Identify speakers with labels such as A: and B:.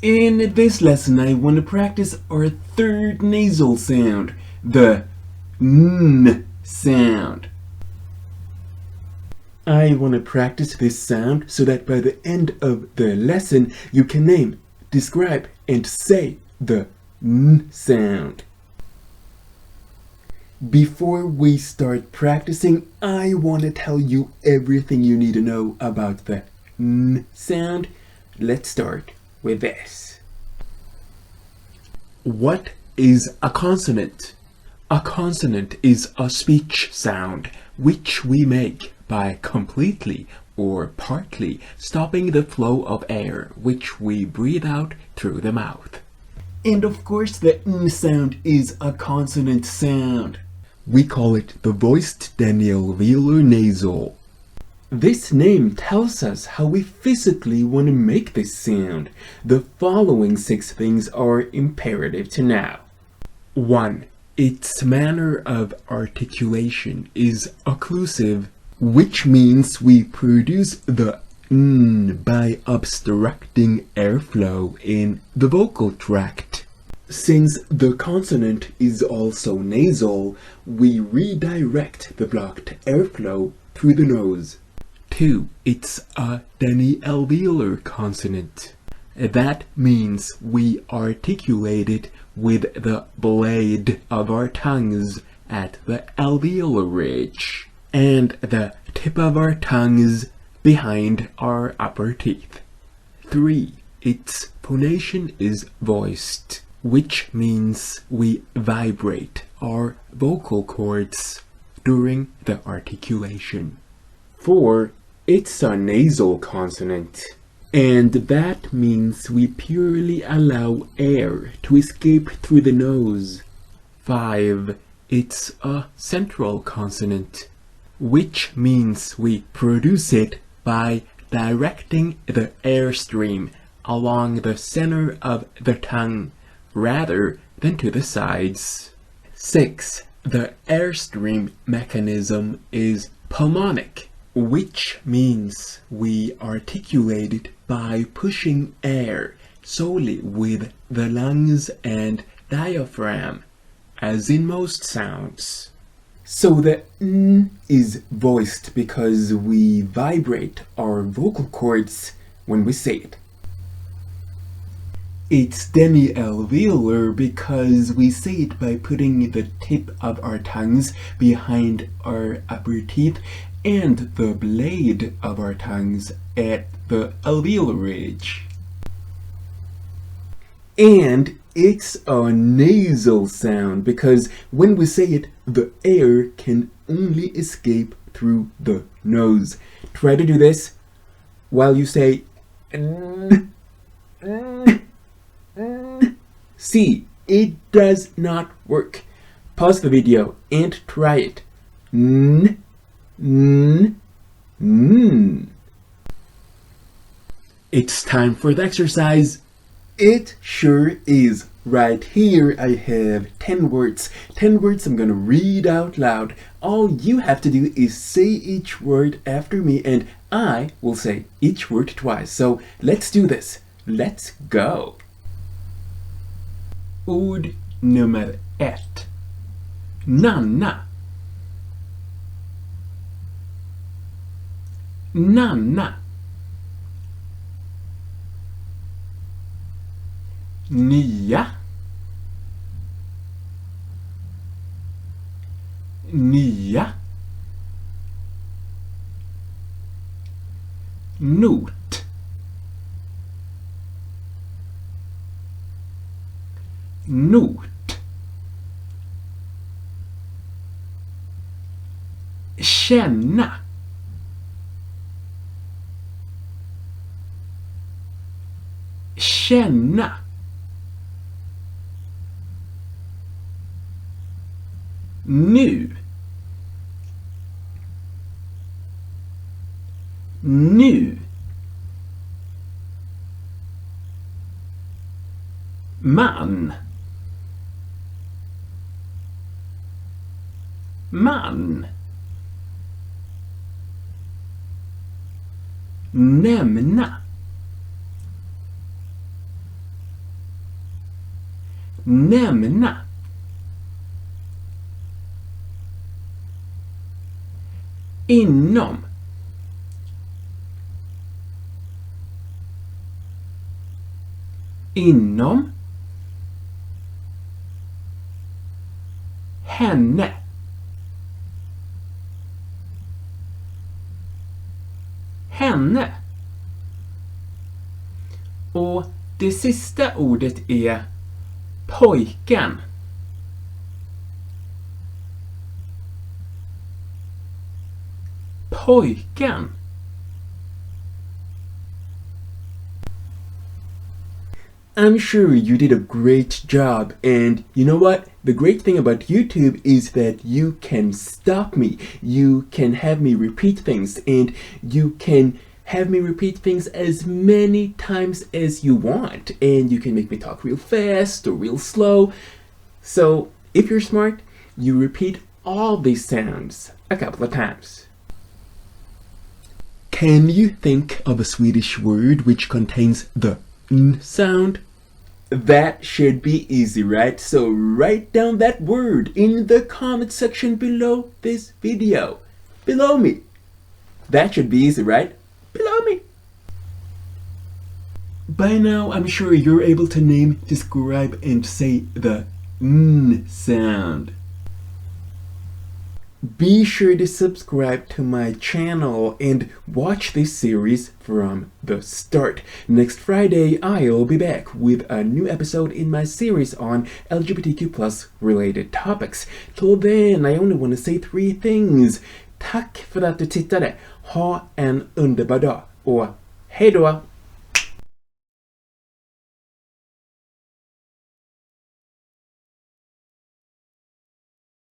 A: In this lesson, I want to practice our third nasal sound, the N sound. I want to practice this sound so that by the end of the lesson, you can name, describe, and say the N sound. Before we start practicing, I want to tell you everything you need to know about the N sound. Let's start with this. What is a consonant? A consonant is a speech sound which we make by completely or partly stopping the flow of air which we breathe out through the mouth. And of course the N sound is a consonant sound. We call it the voiced Denti-Alveolar nasal. This name tells us how we physically want to make this sound. The following 6 things are imperative to know. 1. Its manner of articulation is occlusive, which means we produce the N by obstructing airflow in the vocal tract. Since the consonant is also nasal, we redirect the blocked airflow through the nose. 2. It's a demi-alveolar consonant. That means we articulate it with the blade of our tongues at the alveolar ridge and the tip of our tongues behind our upper teeth. 3. Its phonation is voiced, which means we vibrate our vocal cords during the articulation. 4. It's a nasal consonant, and that means we purely allow air to escape through the nose. 5. It's a central consonant, which means we produce it by directing the airstream along the center of the tongue rather than to the sides. 6. The airstream mechanism is pulmonic, which means we articulate it by pushing air solely with the lungs and diaphragm, as in most sounds. So the N is voiced because we vibrate our vocal cords when we say it. It's demi-alveolar because we say it by putting the tip of our tongues behind our upper teeth and the blade of our tongues at the alveolar ridge. And it's a nasal sound because when we say it, the air can only escape through the nose. Try to do this while you say N, N, N. See, it does not work. Pause the video and try it. N, N, N. It's time for the exercise. It sure is. Right here I have 10 words. 10 words I'm gonna read out loud. All you have to do is say each word after me and I will say each word twice. So let's do this. Let's go. Ord nummer 1. Nanna. Nanna. Nya. Nya. Not. Not. Känna. Känna. Nu. Nu. Man. Man. Nämna. nämna. Inom. Inom. Henne. Henne. Och det sista ordet är pojken. Pojken. I'm sure you did a great job, and you know what? The great thing about YouTube is that you can stop me. You can have me repeat things, and you can have me repeat things as many times as you want, and you can make me talk real fast or real slow. So if you're smart, you repeat all these sounds a couple of times. Can you think of a Swedish word which contains the n sound? That should be easy, right? So write down that word in the comment section below this video. Below me. That should be easy, right? Below me. By now, I'm sure you're able to name, describe, and say the n sound. Be sure to subscribe to my channel and watch this series from the start. Next Friday, I'll be back with a new episode in my series on LGBTQ+ related topics. Till then, I only want to say 3 things. Tack för att du tittade. Ha en underbar dag och hej då!